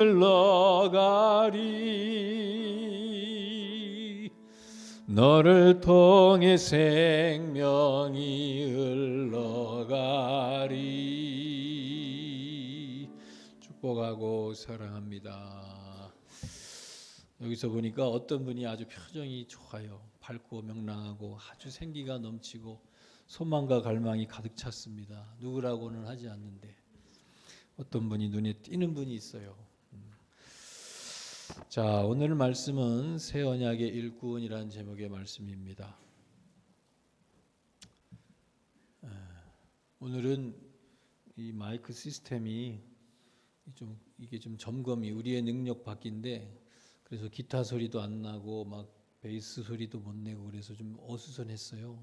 흘러가리. 너를 통해 생명이 흘러가리. 축복하고 사랑합니다. 여기서 보니까 어떤 분이 아주 표정이 좋아요. 밝고 명랑하고 아주 생기가 넘치고 소망과 갈망이 가득 찼습니다. 누구라고는 하지 않는데 어떤 분이 눈에 띄는 분이 있어요. 자, 오늘 말씀은 새 언약의 일꾼이라는 제목의 말씀입니다. 오늘은 이 마이크 시스템이 이게 좀 점검이 우리의 능력 밖인데, 그래서 기타 소리도 안 나고 막 베이스 소리도 못 내고 그래서 좀 어수선했어요.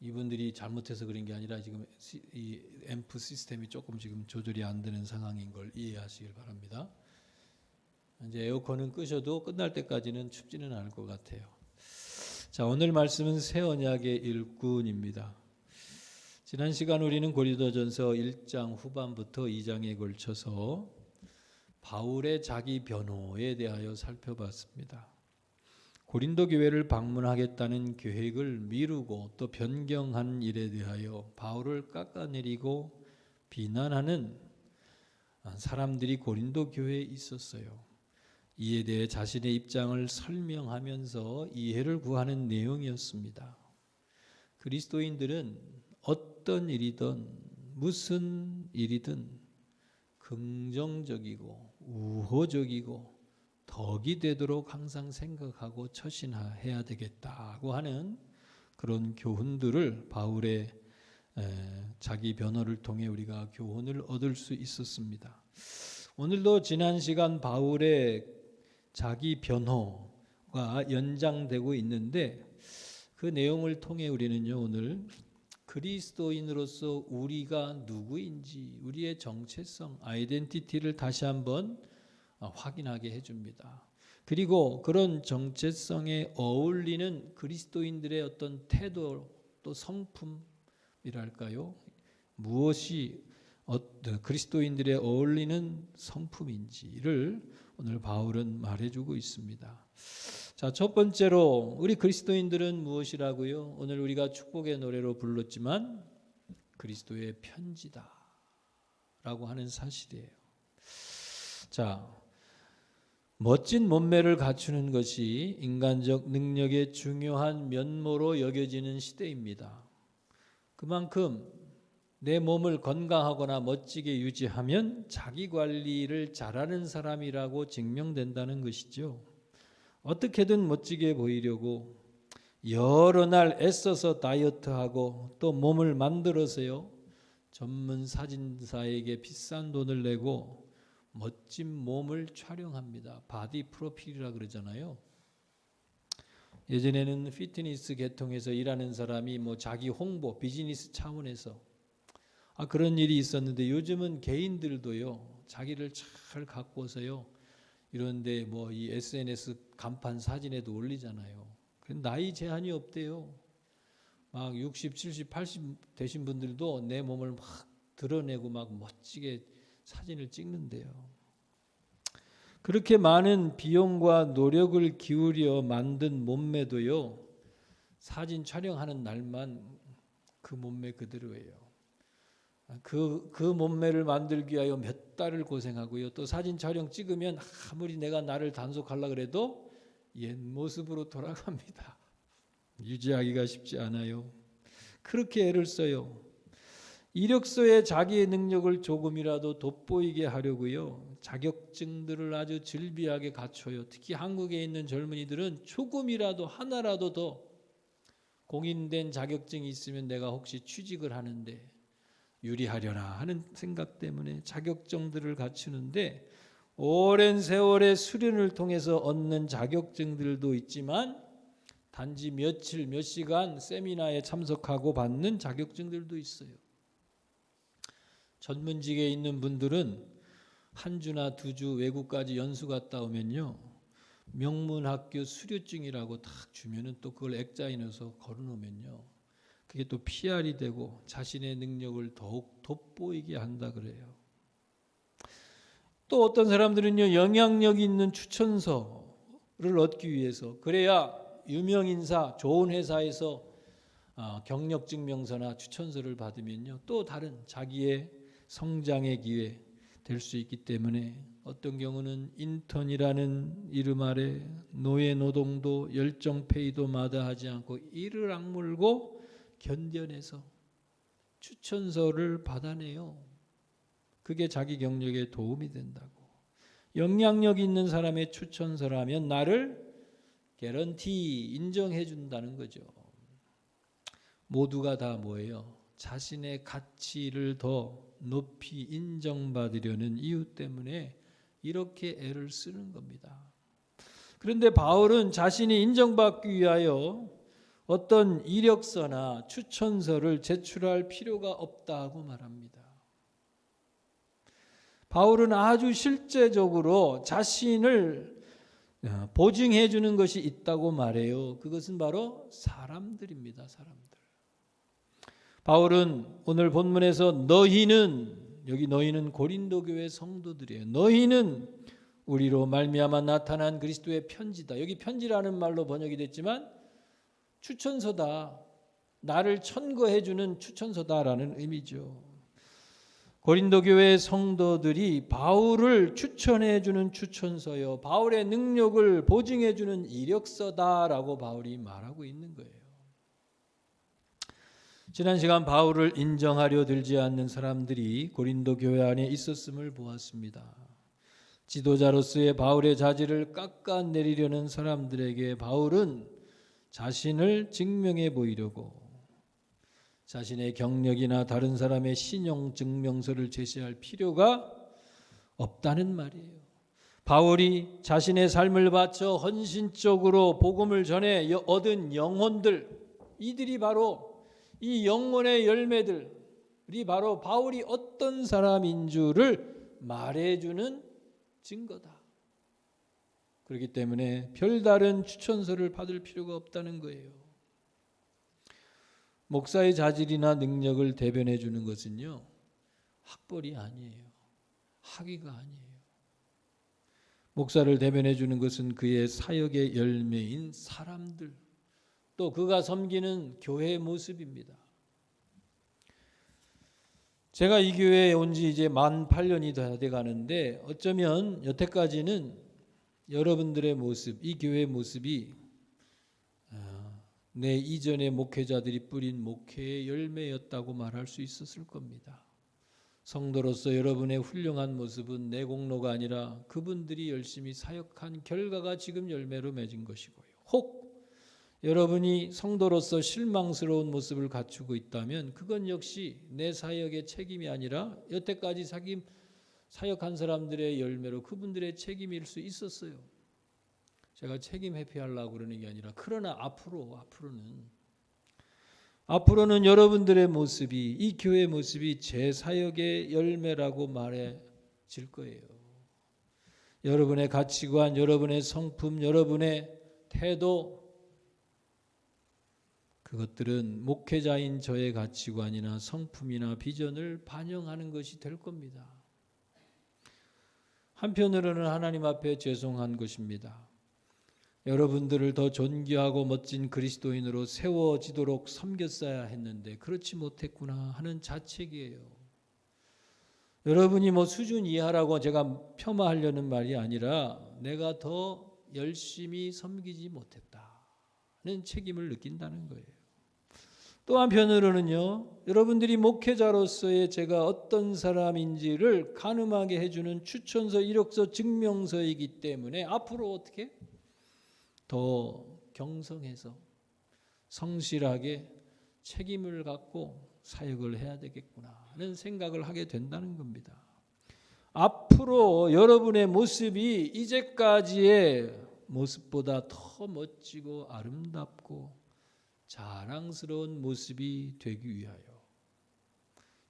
이분들이 잘못해서 그런 게 아니라 지금 이 앰프 시스템이 조금 지금 조절이 안 되는 상황인 걸 이해하시길 바랍니다. 이제 에어컨은 끄셔도 끝날 때까지는 춥지는 않을 것 같아요. 자, 오늘 말씀은 새 언약의 일꾼입니다. 지난 시간 우리는 고린도전서 1장 후반부터 2장에 걸쳐서 바울의 자기 변호에 대하여 살펴봤습니다. 고린도 교회를 방문하겠다는 계획을 미루고 또 변경한 일에 대하여 바울을 깎아내리고 비난하는 사람들이 고린도 교회에 있었어요. 이에 대해 자신의 입장을 설명하면서 이해를 구하는 내용이었습니다. 그리스도인들은 어떤 일이든 무슨 일이든 긍정적이고 우호적이고 덕이 되도록 항상 생각하고 처신해야 되겠다고 하는 그런 교훈들을 바울의 자기 변호를 통해 우리가 교훈을 얻을 수 있었습니다. 오늘도 지난 시간 바울의 자기 변호가 연장되고 있는데, 그 내용을 통해 우리는요, 오늘 그리스도인으로서 우리가 누구인지, 우리의 정체성, 아이덴티티를 다시 한번 확인하게 해줍니다. 그리고 그런 정체성에 어울리는 그리스도인들의 어떤 태도, 또 성품이랄까요? 무엇이 그리스도인들의 어울리는 성품인지를 오늘 바울은 말해주고 있습니다. 자, 첫 번째로 우리 그리스도인들은 무엇이라고요? 오늘 우리가 축복의 노래로 불렀지만 그리스도의 편지다 라고 하는 사실이에요. 자, 멋진 몸매를 갖추는 것이 인간적 능력의 중요한 면모로 여겨지는 시대입니다. 그만큼 내 몸을 건강하거나 멋지게 유지하면 자기 관리를 잘하는 사람이라고 증명된다는 것이죠. 어떻게든 멋지게 보이려고 여러 날 애써서 다이어트하고 또 몸을 만들어서요, 전문 사진사에게 비싼 돈을 내고 멋진 몸을 촬영합니다. 바디 프로필이라 그러잖아요. 예전에는 피트니스 계통에서 일하는 사람이 뭐 자기 홍보, 비즈니스 차원에서 그런 일이 있었는데, 요즘은 개인들도요, 자기를 잘 갖고서요, 이런데 뭐 이 SNS 간판 사진에도 올리잖아요. 나이 제한이 없대요. 막 60, 70, 80 되신 분들도 내 몸을 막 드러내고 막 멋지게 사진을 찍는데요. 그렇게 많은 비용과 노력을 기울여 만든 몸매도요, 사진 촬영하는 날만 그 몸매 그대로예요. 그 몸매를 만들기 위하여 몇 달을 고생하고요, 또 사진 촬영 찍으면 아무리 내가 나를 단속하려고 해도 옛 모습으로 돌아갑니다. 유지하기가 쉽지 않아요. 그렇게 애를 써요. 이력서에 자기의 능력을 조금이라도 돋보이게 하려고요, 자격증들을 아주 즐비하게 갖춰요. 특히 한국에 있는 젊은이들은 조금이라도 하나라도 더 공인된 자격증이 있으면 내가 혹시 취직을 하는데 유리하려나 하는 생각 때문에 자격증들을 갖추는데, 오랜 세월의 수련을 통해서 얻는 자격증들도 있지만 단지 며칠 몇 시간 세미나에 참석하고 받는 자격증들도 있어요. 전문직에 있는 분들은 한 주나 두 주 외국까지 연수 갔다 오면요, 명문학교 수료증이라고 딱 주면은 또 그걸 액자에 넣어서 걸어놓으면요, 그게 또 PR이 되고 자신의 능력을 더욱 돋보이게 한다 그래요. 또 어떤 사람들은요, 영향력 있는 추천서를 얻기 위해서, 그래야 유명 인사, 좋은 회사에서 경력 증명서나 추천서를 받으면요, 또 다른 자기의 성장의 기회 될 수 있기 때문에 어떤 경우는 인턴이라는 이름 아래 노예 노동도 열정 페이도 마다하지 않고 이를 악물고 견뎌내서 추천서를 받아내요. 그게 자기 경력에 도움이 된다고. 영향력 있는 사람의 추천서라면 나를 개런티 인정해 준다는 거죠. 모두가 다 뭐예요? 자신의 가치를 더 높이 인정받으려는 이유 때문에 이렇게 애를 쓰는 겁니다. 그런데 바울은 자신이 인정받기 위하여 어떤 이력서나 추천서를 제출할 필요가 없다고 말합니다. 바울은 아주 실제적으로 자신을 보증해 주는 것이 있다고 말해요. 그것은 바로 사람들입니다. 사람들. 바울은 오늘 본문에서 너희는, 여기 너희는 고린도 교회 성도들이에요. 너희는 우리로 말미암아 나타난 그리스도의 편지다. 여기 편지라는 말로 번역이 됐지만 추천서다. 나를 천거해 주는 추천서다라는 의미죠. 고린도 교회 성도들이 바울을 추천해 주는 추천서요, 바울의 능력을 보증해 주는 이력서다라고 바울이 말하고 있는 거예요. 지난 시간 바울을 인정하려 들지 않는 사람들이 고린도 교회 안에 있었음을 보았습니다. 지도자로서의 바울의 자질을 깎아내리려는 사람들에게 바울은 자신을 증명해 보이려고 자신의 경력이나 다른 사람의 신용 증명서를 제시할 필요가 없다는 말이에요. 바울이 자신의 삶을 바쳐 헌신적으로 복음을 전해 얻은 영혼들, 이들이 바로 이 영혼의 열매들이 바로 바울이 어떤 사람인 줄을 말해주는 증거다. 그렇기 때문에 별다른 추천서를 받을 필요가 없다는 거예요. 목사의 자질이나 능력을 대변해 주는 것은요, 학벌이 아니에요. 학위가 아니에요. 목사를 대변해 주는 것은 그의 사역의 열매인 사람들, 또 그가 섬기는 교회의 모습입니다. 제가 이 교회에 온 지 이제 만 8년이 다 돼 가는데 어쩌면 여태까지는 여러분들의 모습, 이 교회의 모습이 내 이전의 목회자들이 뿌린 목회의 열매였다고 말할 수 있었을 겁니다. 성도로서 여러분의 훌륭한 모습은 내 공로가 아니라 그분들이 열심히 사역한 결과가 지금 열매로 맺은 것이고요. 혹 여러분이 성도로서 실망스러운 모습을 갖추고 있다면 그건 역시 내 사역의 책임이 아니라 여태까지 사역한 사람들의 열매로 그분들의 책임일 수 있었어요. 제가 책임 회피하려고 그러는 게 아니라, 그러나 앞으로는 여러분들의 모습이, 이 교회의 모습이 제 사역의 열매라고 말해질 거예요. 여러분의 가치관, 여러분의 성품, 여러분의 태도, 그것들은 목회자인 저의 가치관이나 성품이나 비전을 반영하는 것이 될 겁니다. 한편으로는 하나님 앞에 죄송한 것입니다. 여러분들을 더 존귀하고 멋진 그리스도인으로 세워지도록 섬겼어야 했는데 그렇지 못했구나 하는 자책이에요. 여러분이 수준 이하라고 제가 폄하하려는 말이 아니라 내가 더 열심히 섬기지 못했다는 책임을 느낀다는 거예요. 또 한편으로는요, 여러분들이 목회자로서의 제가 어떤 사람인지를 가늠하게 해주는 추천서, 이력서, 증명서이기 때문에 앞으로 어떻게 더 경성해서 성실하게 책임을 갖고 사역을 해야 되겠구나 하는 생각을 하게 된다는 겁니다. 앞으로 여러분의 모습이 이제까지의 모습보다 더 멋지고 아름답고 자랑스러운 모습이 되기 위하여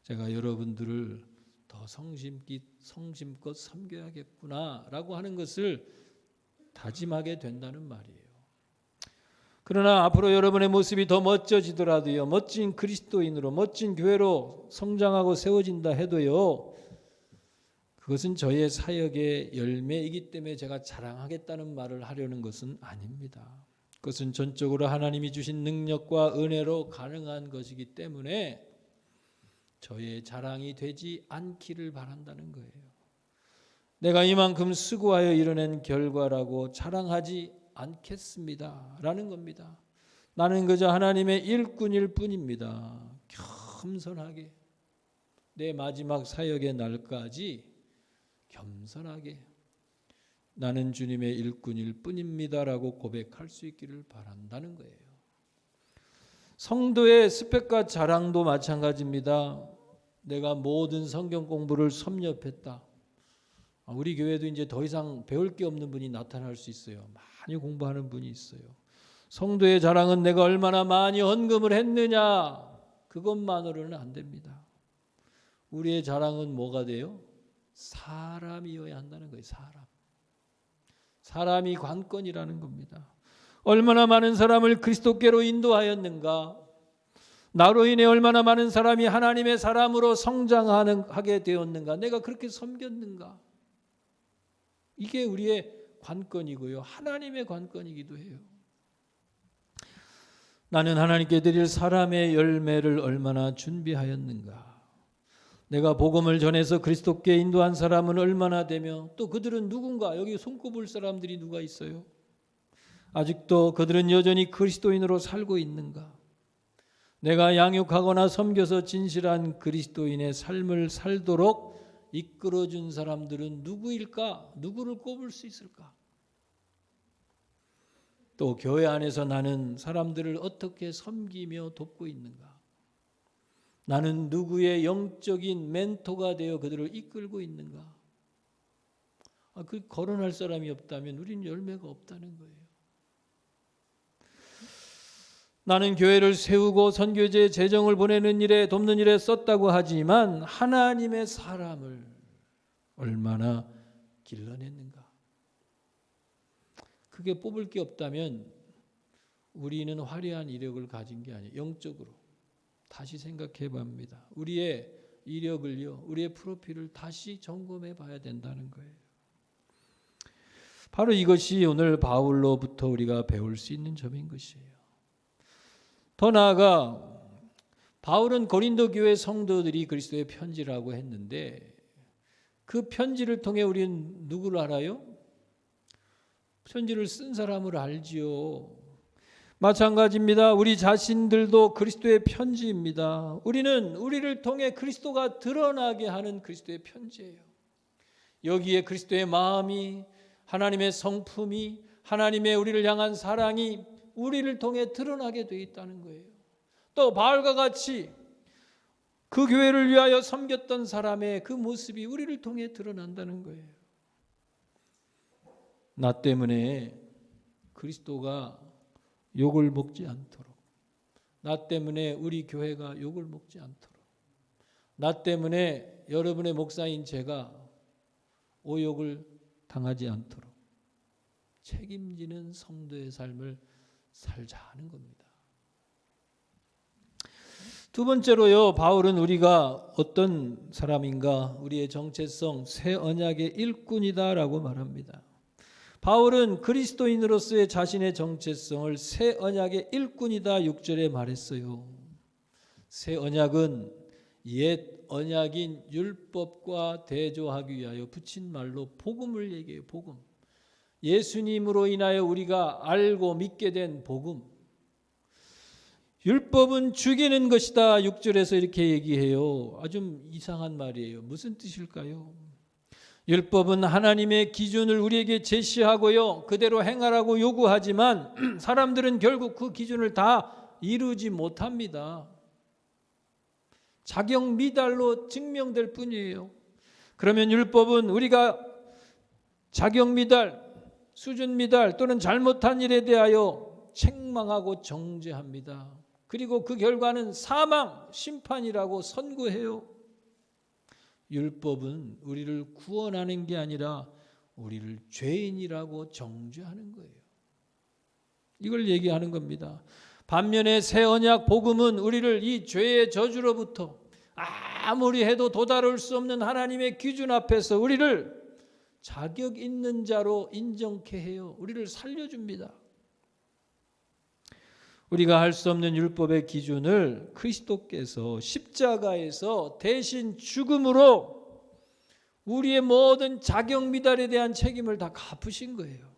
제가 여러분들을 더 성심껏 섬겨야겠구나라고 하는 것을 다짐하게 된다는 말이에요. 그러나 앞으로 여러분의 모습이 더 멋져지더라도요, 멋진 그리스도인으로, 멋진 교회로 성장하고 세워진다 해도요, 그것은 저의 사역의 열매이기 때문에 제가 자랑하겠다는 말을 하려는 것은 아닙니다. 그것은 전적으로 하나님이 주신 능력과 은혜로 가능한 것이기 때문에 저의 자랑이 되지 않기를 바란다는 거예요. 내가 이만큼 수고하여 이뤄낸 결과라고 자랑하지 않겠습니다 라는 겁니다. 나는 그저 하나님의 일꾼일 뿐입니다. 겸손하게 내 마지막 사역의 날까지 겸손하게 나는 주님의 일꾼일 뿐입니다라고 고백할 수 있기를 바란다는 거예요. 성도의 스펙과 자랑도 마찬가지입니다. 내가 모든 성경 공부를 섭렵했다. 우리 교회도 이제 더 이상 배울 게 없는 분이 나타날 수 있어요. 많이 공부하는 분이 있어요. 성도의 자랑은 내가 얼마나 많이 헌금을 했느냐, 그것만으로는 안 됩니다. 우리의 자랑은 뭐가 돼요? 사람이어야 한다는 거예요. 사람이 관건이라는 겁니다. 얼마나 많은 사람을 그리스도께로 인도하였는가, 나로 인해 얼마나 많은 사람이 하나님의 사람으로 성장하게 되었는가, 내가 그렇게 섬겼는가, 이게 우리의 관건이고요, 하나님의 관건이기도 해요. 나는 하나님께 드릴 사람의 열매를 얼마나 준비하였는가, 내가 복음을 전해서 그리스도께 인도한 사람은 얼마나 되며 또 그들은 누군가, 여기 손꼽을 사람들이 누가 있어요? 아직도 그들은 여전히 그리스도인으로 살고 있는가? 내가 양육하거나 섬겨서 진실한 그리스도인의 삶을 살도록 이끌어준 사람들은 누구일까? 누구를 꼽을 수 있을까? 또 교회 안에서 나는 사람들을 어떻게 섬기며 돕고 있는가? 나는 누구의 영적인 멘토가 되어 그들을 이끌고 있는가? 그 거론할 사람이 없다면 우리는 열매가 없다는 거예요. 나는 교회를 세우고 선교제 재정을 보내는 일에 돕는 일에 썼다고 하지만 하나님의 사람을 얼마나 길러냈는가? 그게 뽑을 게 없다면 우리는 화려한 이력을 가진 게 아니에요. 영적으로 다시 생각해 봅니다. 우리의 이력을요, 우리의 프로필을 다시 점검해 봐야 된다는 거예요. 바로 이것이 오늘 바울로부터 우리가 배울 수 있는 점인 것이에요. 더 나아가 바울은 고린도 교회 성도들이 그리스도의 편지라고 했는데 그 편지를 통해 우리는 누구를 알아요? 편지를 쓴 사람을 알지요. 마찬가지입니다. 우리 자신들도 그리스도의 편지입니다. 우리는 우리를 통해 그리스도가 드러나게 하는 그리스도의 편지예요. 여기에 그리스도의 마음이, 하나님의 성품이, 하나님의 우리를 향한 사랑이 우리를 통해 드러나게 되어 있다는 거예요. 또 바울과 같이 그 교회를 위하여 섬겼던 사람의 그 모습이 우리를 통해 드러난다는 거예요. 나 때문에 그리스도가 욕을 먹지 않도록, 나 때문에 우리 교회가 욕을 먹지 않도록, 나 때문에 여러분의 목사인 제가 오욕을 당하지 않도록 책임지는 성도의 삶을 살자 하는 겁니다. 두 번째로요, 바울은 우리가 어떤 사람인가, 우리의 정체성, 새 언약의 일꾼이다라고 말합니다. 바울은 그리스도인으로서의 자신의 정체성을 새 언약의 일꾼이다 6절에 말했어요. 새 언약은 옛 언약인 율법과 대조하기 위하여 붙인 말로 복음을 얘기해요. 복음. 예수님으로 인하여 우리가 알고 믿게 된 복음. 율법은 죽이는 것이다 6절에서 이렇게 얘기해요. 아주 이상한 말이에요. 무슨 뜻일까요? 율법은 하나님의 기준을 우리에게 제시하고요, 그대로 행하라고 요구하지만 사람들은 결국 그 기준을 다 이루지 못합니다. 자격 미달로 증명될 뿐이에요. 그러면 율법은 우리가 자격 미달, 수준 미달 또는 잘못한 일에 대하여 책망하고 정죄합니다. 그리고 그 결과는 사망, 심판이라고 선고해요. 율법은 우리를 구원하는 게 아니라 우리를 죄인이라고 정죄하는 거예요. 이걸 얘기하는 겁니다. 반면에 새 언약 복음은 우리를 이 죄의 저주로부터, 아무리 해도 도달할 수 없는 하나님의 기준 앞에서 우리를 자격 있는 자로 인정케 해요. 우리를 살려줍니다. 우리가 할 수 없는 율법의 기준을 그리스도께서 십자가에서 대신 죽음으로 우리의 모든 자격 미달에 대한 책임을 다 갚으신 거예요.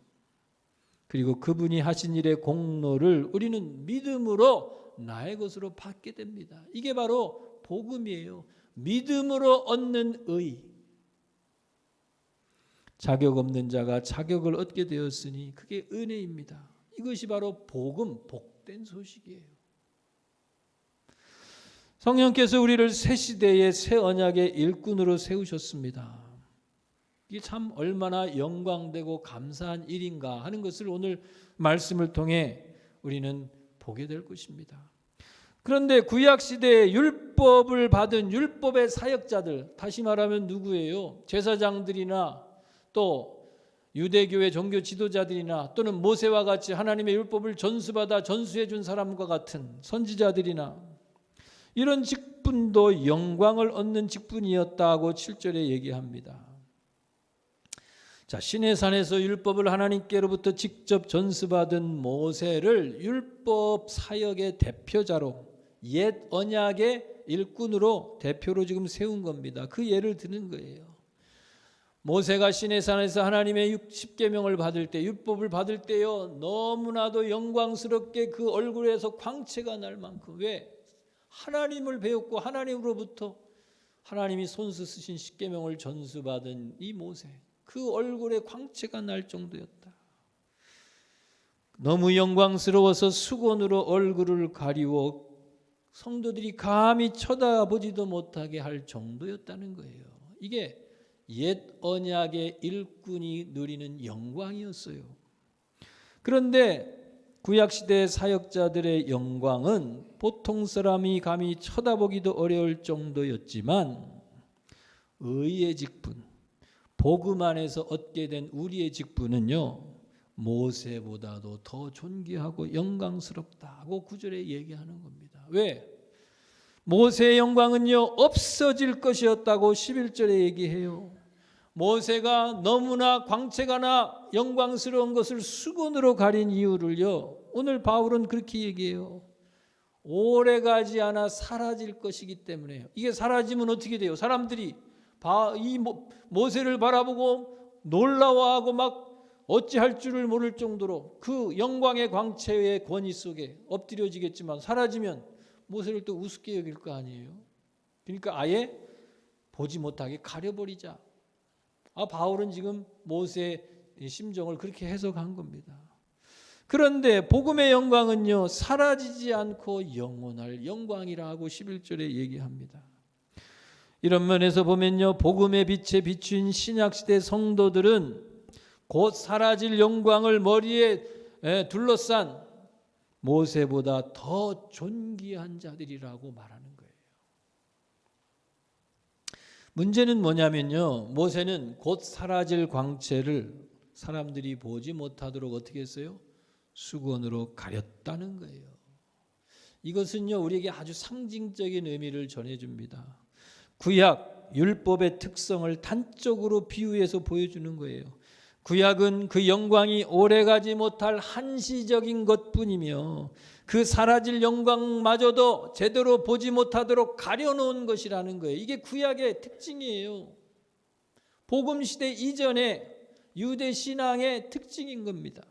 그리고 그분이 하신 일의 공로를 우리는 믿음으로 나의 것으로 받게 됩니다. 이게 바로 복음이에요. 믿음으로 얻는 의. 자격 없는 자가 자격을 얻게 되었으니 그게 은혜입니다. 이것이 바로 복음, 복된 소식이에요. 성령께서 우리를 새 시대의 새 언약의 일꾼으로 세우셨습니다. 이게 참 얼마나 영광되고 감사한 일인가 하는 것을 오늘 말씀을 통해 우리는 보게 될 것입니다. 그런데 구약시대에 율법을 받은 율법의 사역자들, 다시 말하면 누구예요? 제사장들이나 또 유대교의 종교 지도자들이나 또는 모세와 같이 하나님의 율법을 전수받아 전수해 준 사람과 같은 선지자들이나 이런 직분도 영광을 얻는 직분이었다고 7절에 얘기합니다. 자, 시내산에서 율법을 하나님께로부터 직접 전수받은 모세를 율법 사역의 대표자로 옛 언약의 일꾼으로 대표로 지금 세운 겁니다. 그 예를 드는 거예요. 모세가 시내산에서 하나님의 10계명을 받을 때, 율법을 받을 때요, 너무나도 영광스럽게 그 얼굴에서 광채가 날 만큼. 왜? 하나님을 배웠고 하나님으로부터 하나님이 손수 쓰신 10계명을 전수받은 이 모세, 그 얼굴에 광채가 날 정도였다. 너무 영광스러워서 수건으로 얼굴을 가리워 성도들이 감히 쳐다보지도 못하게 할 정도였다는 거예요. 이게 옛 언약의 일꾼이 누리는 영광이었어요. 그런데 구약시대의 사역자들의 영광은 보통 사람이 감히 쳐다보기도 어려울 정도였지만 의의 직분, 복음 안에서 얻게 된 우리의 직분은요, 모세보다도 더 존귀하고 영광스럽다고 9절에 얘기하는 겁니다. 왜? 모세의 영광은요, 없어질 것이었다고 11절에 얘기해요. 모세가 너무나 광채가 나 영광스러운 것을 수건으로 가린 이유를요, 오늘 바울은 그렇게 얘기해요. 오래가지 않아 사라질 것이기 때문에요. 이게 사라지면 어떻게 돼요? 사람들이 이 모세를 바라보고 놀라워하고 막 어찌할 줄을 모를 정도로 그 영광의 광채의 권위 속에 엎드려지겠지만 사라지면 모세를 또 우습게 여길 거 아니에요. 그러니까 아예 보지 못하게 가려버리자. 바울은 지금 모세의 심정을 그렇게 해석한 겁니다. 그런데 복음의 영광은요, 사라지지 않고 영원할 영광이라고 11절에 얘기합니다. 이런 면에서 보면요, 복음의 빛에 비춘 신약시대 성도들은 곧 사라질 영광을 머리에 둘러싼 모세보다 더 존귀한 자들이라고 말하는 거예요. 문제는 뭐냐면요, 모세는 곧 사라질 광채를 사람들이 보지 못하도록 어떻게 했어요? 수건으로 가렸다는 거예요. 이것은요, 우리에게 아주 상징적인 의미를 전해줍니다. 구약 율법의 특성을 단적으로 비유해서 보여주는 거예요. 구약은 그 영광이 오래가지 못할 한시적인 것뿐이며 그 사라질 영광마저도 제대로 보지 못하도록 가려놓은 것이라는 거예요. 이게 구약의 특징이에요. 복음시대 이전에 유대 신앙의 특징인 겁니다.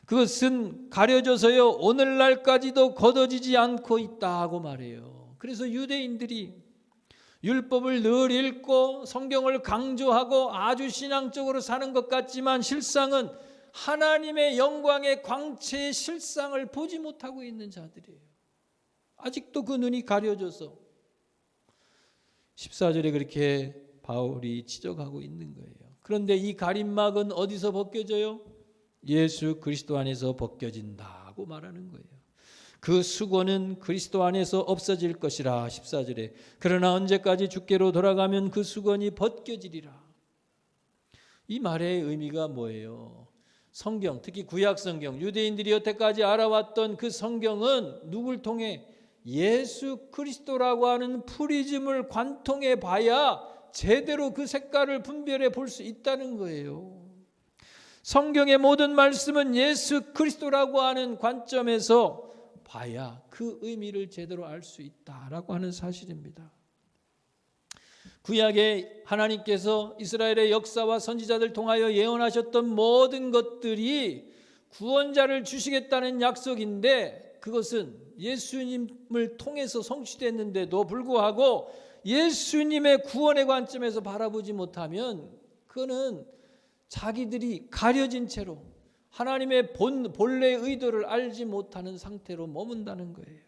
그것은 가려져서요, 오늘날까지도 걷어지지 않고 있다고 말해요. 그래서 유대인들이 율법을 늘 읽고 성경을 강조하고 아주 신앙적으로 사는 것 같지만 실상은 하나님의 영광의 광채의 실상을 보지 못하고 있는 자들이에요. 아직도 그 눈이 가려져서 14절에 그렇게 바울이 지적하고 있는 거예요. 그런데 이 가림막은 어디서 벗겨져요? 예수 그리스도 안에서 벗겨진다고 말하는 거예요. 그 수건은 그리스도 안에서 없어질 것이라 14절에 그러나 언제까지 주께로 돌아가면 그 수건이 벗겨지리라. 이 말의 의미가 뭐예요? 성경, 특히 구약 성경, 유대인들이 여태까지 알아왔던 그 성경은 누굴 통해? 예수 그리스도라고 하는 프리즘을 관통해 봐야 제대로 그 색깔을 분별해 볼 수 있다는 거예요. 성경의 모든 말씀은 예수 그리스도라고 하는 관점에서 봐야 그 의미를 제대로 알 수 있다라고 하는 사실입니다. 구약에 하나님께서 이스라엘의 역사와 선지자들 통하여 예언하셨던 모든 것들이 구원자를 주시겠다는 약속인데, 그것은 예수님을 통해서 성취됐는데도 불구하고 예수님의 구원의 관점에서 바라보지 못하면 그거는 자기들이 가려진 채로 하나님의 본래 의도를 알지 못하는 상태로 머문다는 거예요.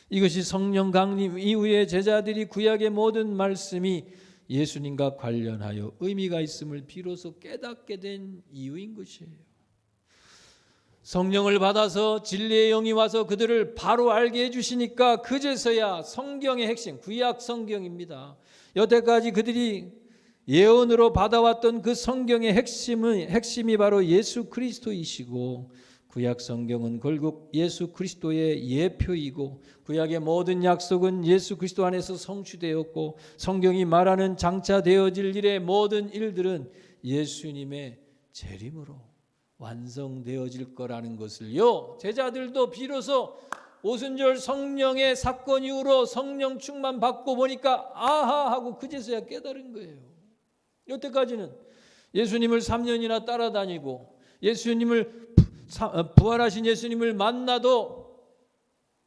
이것이 성령 강림 이후에 제자들이 구약의 모든 말씀이 예수님과 관련하여 의미가 있음을 비로소 깨닫게 된 이유인 것이에요. 성령을 받아서 진리의 영이 와서 그들을 바로 알게 해주시니까 그제서야 성경의 핵심, 구약 성경입니다. 여태까지 그들이 예언으로 받아왔던 그 성경의 핵심이 바로 예수 그리스도이시고, 구약 성경은 결국 예수 그리스도의 예표이고, 구약의 모든 약속은 예수 그리스도 안에서 성취되었고, 성경이 말하는 장차되어질 일의 모든 일들은 예수님의 재림으로 완성되어질 거라는 것을요, 제자들도 비로소 오순절 성령의 사건 이후로 성령 충만 받고 보니까 아하 하고 그제서야 깨달은 거예요. 여태까지는 예수님을 3년이나 따라다니고 부활하신 예수님을 만나도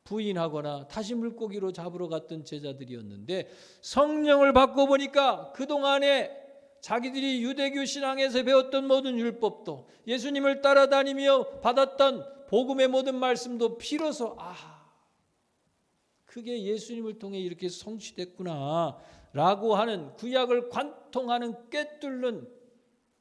부인하거나 다시 물고기로 잡으러 갔던 제자들이었는데, 성령을 받고 보니까 그동안에 자기들이 유대교 신앙에서 배웠던 모든 율법도, 예수님을 따라다니며 받았던 복음의 모든 말씀도 비로소 그게 예수님을 통해 이렇게 성취됐구나 라고 하는 구약을 관통하는 꿰뚫는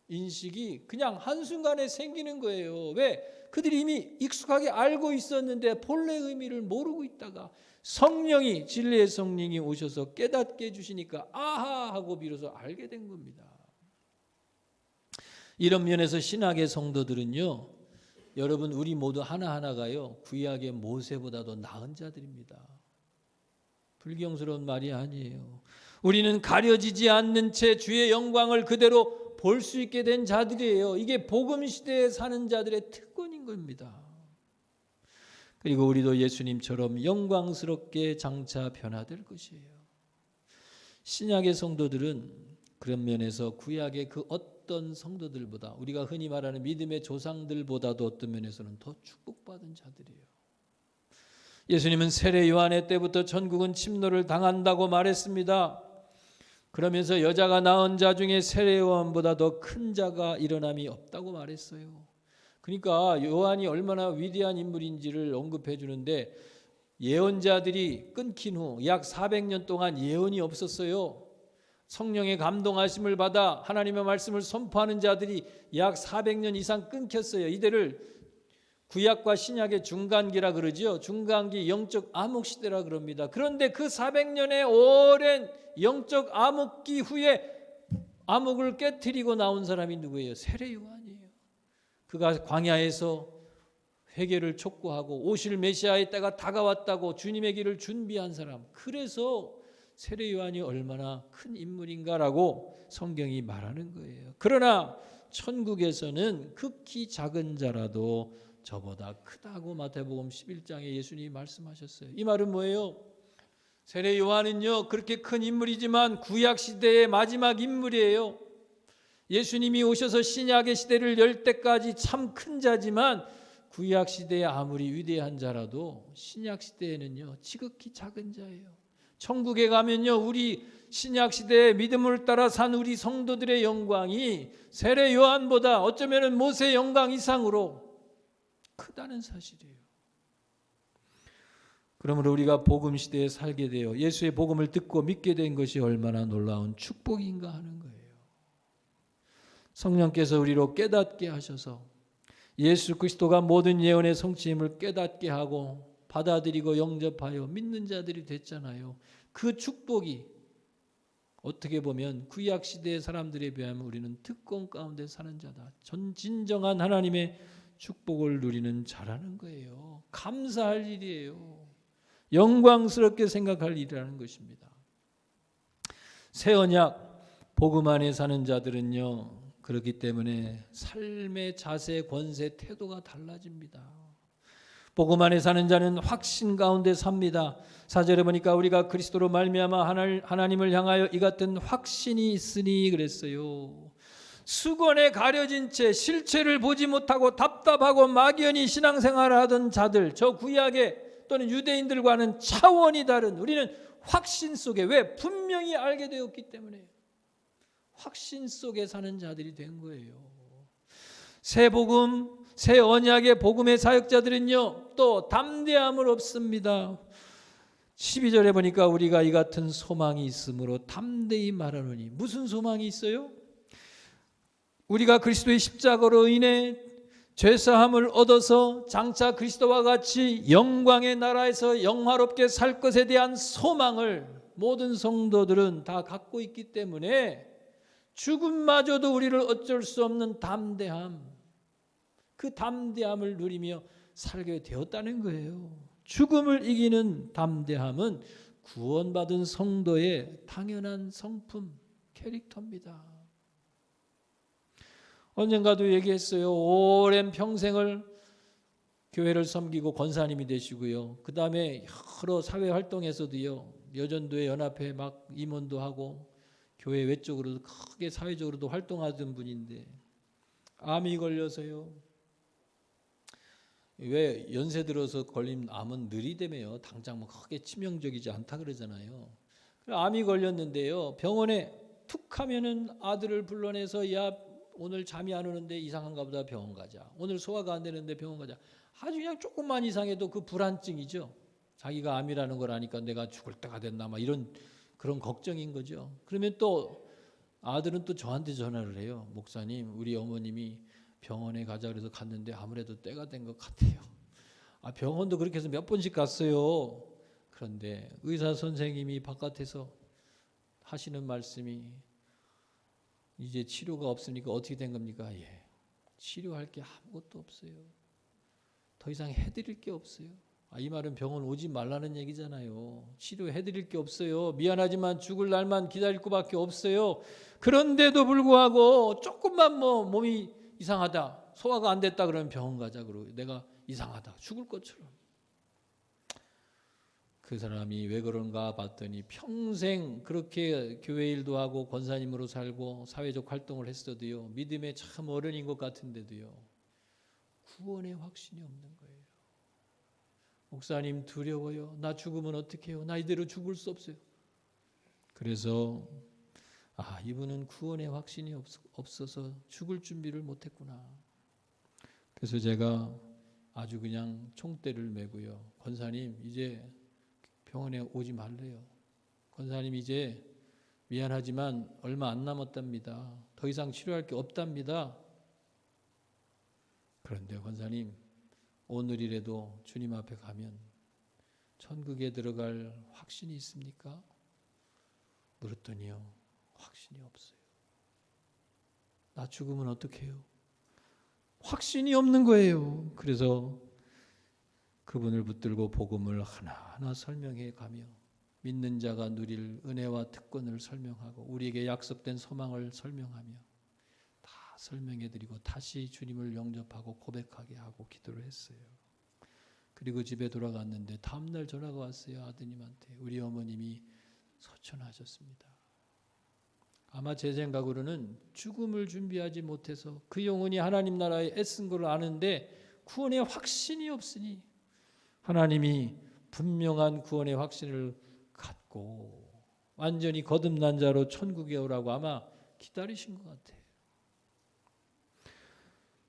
인식이 그냥 한순간에 생기는 거예요. 왜? 그들이 이미 익숙하게 알고 있었는데 본래 의미를 모르고 있다가 성령이, 진리의 성령이 오셔서 깨닫게 해주시니까 아하 하고 비로소 알게 된 겁니다. 이런 면에서 신학의 성도들은요, 여러분 우리 모두 하나하나가요 구약의 모세보다도 나은 자들입니다. 불경스러운 말이 아니에요. 우리는 가려지지 않는 채 주의 영광을 그대로 볼 수 있게 된 자들이에요. 이게 복음 시대에 사는 자들의 특권인 겁니다. 그리고 우리도 예수님처럼 영광스럽게 장차 변화될 것이에요. 신약의 성도들은 그런 면에서 구약의 그 어떤 성도들보다, 우리가 흔히 말하는 믿음의 조상들보다도 어떤 면에서는 더 축복받은 자들이에요. 예수님은 세례 요한의 때부터 천국은 침노를 당한다고 말했습니다. 그러면서 여자가 낳은 자 중에 세례 요한보다 더 큰 자가 일어남이 없다고 말했어요. 그러니까 요한이 얼마나 위대한 인물인지를 언급해 주는데, 예언자들이 끊긴 후 약 400년 동안 예언이 없었어요. 성령의 감동하심을 받아 하나님의 말씀을 선포하는 자들이 약 400년 이상 끊겼어요. 이들을 구약과 신약의 중간기라 그러죠. 중간기 영적 암흑시대라 그럽니다. 그런데 그 400년의 오랜 영적 암흑기 후에 암흑을 깨트리고 나온 사람이 누구예요? 세례 요한이에요. 그가 광야에서 회개를 촉구하고 오실 메시아의 때가 다가왔다고 주님의 길을 준비한 사람. 그래서 세례 요한이 얼마나 큰 인물인가라고 성경이 말하는 거예요. 그러나 천국에서는 극히 작은 자라도 저보다 크다고 마태복음 11장에 예수님이 말씀하셨어요. 이 말은 뭐예요? 세례 요한은요 그렇게 큰 인물이지만 구약 시대의 마지막 인물이에요. 예수님이 오셔서 신약의 시대를 열 때까지 참 큰 자지만 구약 시대에 아무리 위대한 자라도 신약 시대에는요 지극히 작은 자예요. 천국에 가면요 우리 신약 시대의 믿음을 따라 산 우리 성도들의 영광이 세례 요한보다 어쩌면 모세 영광 이상으로 크다는 사실이에요. 그러므로 우리가 복음 시대에 살게 되어 예수의 복음을 듣고 믿게 된 것이 얼마나 놀라운 축복인가 하는 거예요. 성령께서 우리로 깨닫게 하셔서 예수 그리스도가 모든 예언의 성취임을 깨닫게 하고 받아들이고 영접하여 믿는 자들이 됐잖아요. 그 축복이 어떻게 보면 구약 시대의 사람들에 비하면 우리는 특권 가운데 사는 자다. 진정한 하나님의 축복을 누리는 자라는 거예요. 감사할 일이에요. 영광스럽게 생각할 일이라는 것입니다. 새 언약 복음 안에 사는 자들은요, 그렇기 때문에 삶의 자세, 권세, 태도가 달라집니다. 복음 안에 사는 자는 확신 가운데 삽니다. 4절에 보니까 우리가 그리스도로 말미암아 하나님을 향하여 이 같은 확신이 있으니 그랬어요. 수건에 가려진 채 실체를 보지 못하고 답답하고 막연히 신앙생활을 하던 자들, 저 구약의 또는 유대인들과는 차원이 다른, 우리는 확신 속에, 왜? 분명히 알게 되었기 때문에 확신 속에 사는 자들이 된 거예요. 새 복음, 새 언약의 복음의 사역자들은요, 또 담대함을 얻습니다. 12절에 보니까 우리가 이 같은 소망이 있으므로 담대히 말하노니, 무슨 소망이 있어요? 우리가 그리스도의 십자가로 인해 죄사함을 얻어서 장차 그리스도와 같이 영광의 나라에서 영화롭게 살 것에 대한 소망을 모든 성도들은 다 갖고 있기 때문에 죽음마저도 우리를 어쩔 수 없는 담대함, 그 담대함을 누리며 살게 되었다는 거예요. 죽음을 이기는 담대함은 구원받은 성도의 당연한 성품, 캐릭터입니다. 언젠가도 얘기했어요. 오랜 평생을 교회를 섬기고 권사님이 되시고요. 그 다음에 여러 사회 활동에서도요, 여전도회 연합회 막 임원도 하고 교회 외적으로도 크게 사회적으로도 활동하던 분인데 암이 걸려서요. 왜 연세 들어서 걸린 암은 느리다며요. 당장 뭐 크게 치명적이지 않다 그러잖아요. 암이 걸렸는데요, 병원에 툭 하면은 아들을 불러내서, 야, 오늘 잠이 안 오는데 이상한가 보다, 병원 가자. 오늘 소화가 안 되는데 병원 가자. 아주 그냥 조금만 이상해도 그 불안증이죠. 자기가 암이라는 걸 아니까 내가 죽을 때가 됐나 막 이런 그런 걱정인 거죠. 그러면 또 아들은 또 저한테 전화를 해요. 목사님, 우리 어머님이 병원에 가자 그래서 갔는데 아무래도 때가 된 것 같아요. 병원도 그렇게 해서 몇 번씩 갔어요. 그런데 의사 선생님이 바깥에서 하시는 말씀이, 이제 치료가 없으니까 어떻게 된 겁니까? 예, 치료할 게 아무것도 없어요. 더 이상 해드릴 게 없어요. 이 말은 병원 오지 말라는 얘기잖아요. 치료해드릴 게 없어요. 미안하지만 죽을 날만 기다릴 것밖에 없어요. 그런데도 불구하고 조금만 뭐 몸이 이상하다, 소화가 안 됐다 그러면 병원 가자 그러고, 내가 이상하다, 죽을 것처럼. 그 사람이 왜 그런가 봤더니 평생 그렇게 교회 일도 하고 권사님으로 살고 사회적 활동을 했어도요, 믿음의 참 어른인 것 같은데도요, 구원의 확신이 없는 거예요. 목사님 두려워요. 나 죽으면 어떻게 해요? 나 이대로 죽을 수 없어요. 그래서 이분은 구원의 확신이 없어서 죽을 준비를 못했구나. 그래서 제가 아주 그냥 총대를 메고요, 권사님 이제 병원에 오지 말래요. 권사님 이제 미안하지만 얼마 안 남았답니다. 더 이상 치료할 게 없답니다. 그런데 권사님, 오늘이라도 주님 앞에 가면 천국에 들어갈 확신이 있습니까? 물었더니요, 확신이 없어요. 나 죽으면 어떡해요? 확신이 없는 거예요. 그래서 그분을 붙들고 복음을 하나하나 설명해 가며 믿는 자가 누릴 은혜와 특권을 설명하고 우리에게 약속된 소망을 설명하며 다 설명해 드리고 다시 주님을 영접하고 고백하게 하고 기도를 했어요. 그리고 집에 돌아갔는데 다음날 전화가 왔어요. 아드님한테. 우리 어머님이 소천하셨습니다. 아마 제 생각으로는 죽음을 준비하지 못해서 그 영혼이 하나님 나라에 애쓴 걸 아는데 구원의 확신이 없으니 하나님이 분명한 구원의 확신을 갖고 완전히 거듭난 자로 천국에 오라고 아마 기다리신 것 같아요.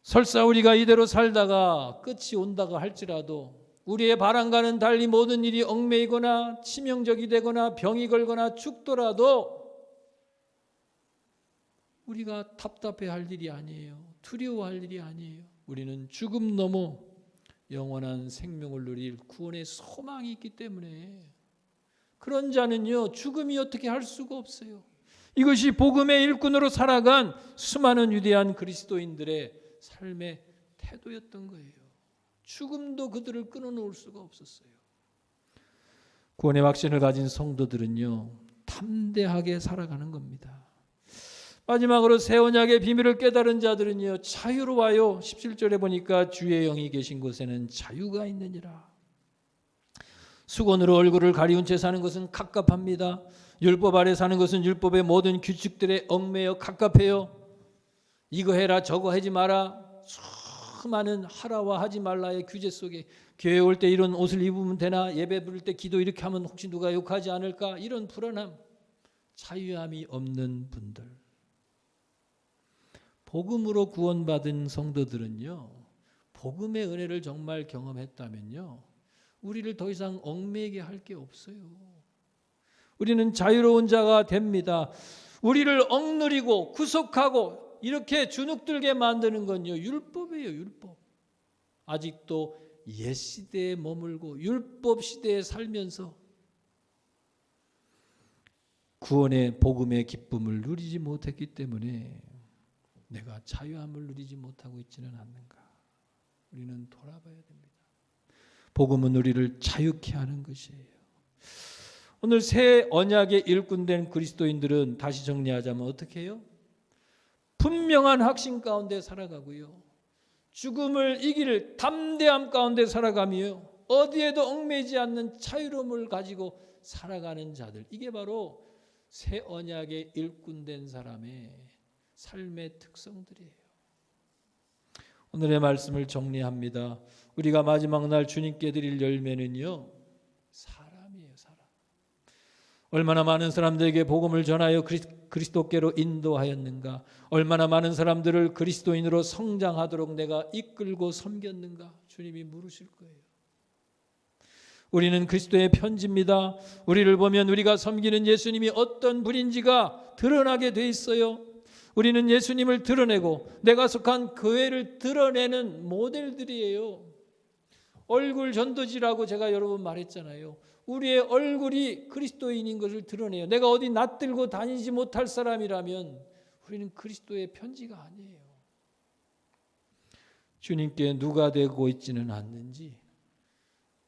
설사 우리가 이대로 살다가 끝이 온다고 할지라도 우리의 바람과는 달리 모든 일이 얽매이거나 치명적이 되거나 병이 걸거나 죽더라도 우리가 답답해할 일이 아니에요. 두려워할 일이 아니에요. 우리는 죽음 넘어 영원한 생명을 누릴 구원의 소망이 있기 때문에 그런 자는요, 죽음이 어떻게 할 수가 없어요. 이것이 복음의 일꾼으로 살아간 수많은 위대한 그리스도인들의 삶의 태도였던 거예요. 죽음도 그들을 끊어놓을 수가 없었어요. 구원의 확신을 가진 성도들은요, 담대하게 살아가는 겁니다. 마지막으로 새 언약의 비밀을 깨달은 자들은요, 자유로워요. 17절에 보니까 주의 영이 계신 곳에는 자유가 있느니라. 수건으로 얼굴을 가리운 채 사는 것은 갑갑합니다. 율법 아래 사는 것은 율법의 모든 규칙들에 얽매여 갑갑해요. 이거 해라 저거 하지 마라, 수많은 하라와 하지 말라의 규제 속에 교회 올 때 이런 옷을 입으면 되나, 예배 부를 때 기도 이렇게 하면 혹시 누가 욕하지 않을까, 이런 불안함, 자유함이 없는 분들. 복음으로 구원받은 성도들은요, 복음의 은혜를 정말 경험했다면요, 우리를 더 이상 얽매이게 할 게 없어요. 우리는 자유로운 자가 됩니다. 우리를 억누리고 구속하고 이렇게 주눅들게 만드는 건요, 율법이에요. 율법. 아직도 옛 시대에 머물고 율법 시대에 살면서 구원의 복음의 기쁨을 누리지 못했기 때문에 내가 자유함을 누리지 못하고 있지는 않는가. 우리는 돌아봐야 됩니다. 복음은 우리를 자유케 하는 것이에요. 오늘 새 언약의 일꾼된 그리스도인들은 다시 정리하자면 어떻게 해요? 분명한 확신 가운데 살아가고요, 죽음을 이길 담대함 가운데 살아가며 어디에도 얽매이지 않는 자유로움을 가지고 살아가는 자들, 이게 바로 새 언약의 일꾼된 사람의 삶의 특성들이에요. 오늘의 말씀을 정리합니다. 우리가 마지막 날 주님께 드릴 열매는요, 사람이에요. 사람. 얼마나 많은 사람들에게 복음을 전하여 그리스도께로 인도하였는가, 얼마나 많은 사람들을 그리스도인으로 성장하도록 내가 이끌고 섬겼는가, 주님이 물으실 거예요. 우리는 그리스도의 편지입니다. 우리를 보면 우리가 섬기는 예수님이 어떤 분인지가 드러나게 돼 있어요. 우리는 예수님을 드러내고 내가 속한 교회를 드러내는 모델들이에요. 얼굴 전도지라고 제가 여러 번 말했잖아요. 우리의 얼굴이 그리스도인인 것을 드러내요. 내가 어디 낯들고 다니지 못할 사람이라면 우리는 그리스도의 편지가 아니에요. 주님께 누가 되고 있지는 않는지,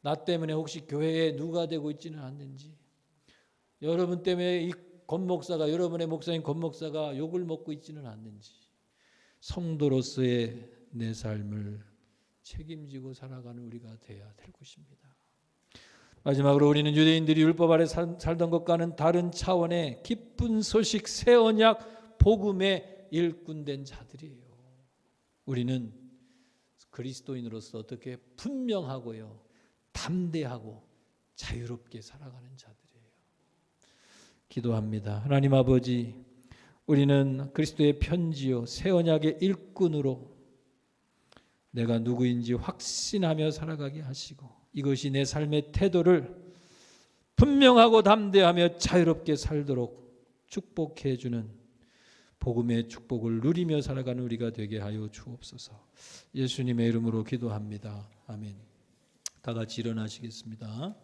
나 때문에 혹시 교회에 누가 되고 있지는 않는지, 여러분 때문에 이 권목사가, 여러분의 목사인 권목사가 욕을 먹고 있지는 않는지, 성도로서의 내 삶을 책임지고 살아가는 우리가 되어야 될 것입니다. 마지막으로 우리는 유대인들이 율법 아래 살던 것과는 다른 차원의 기쁜 소식, 새 언약 복음의 일꾼된 자들이에요. 우리는 그리스도인으로서 어떻게 분명하고요, 담대하고 자유롭게 살아가는 자들이에요. 기도합니다. 하나님 아버지, 우리는 그리스도의 편지요 새 언약의 일꾼으로 내가 누구인지 확신하며 살아가게 하시고, 이것이 내 삶의 태도를 분명하고 담대하며 자유롭게 살도록 축복해 주는 복음의 축복을 누리며 살아가는 우리가 되게 하여 주옵소서. 예수님의 이름으로 기도합니다. 아멘. 다 같이 일어나시겠습니다.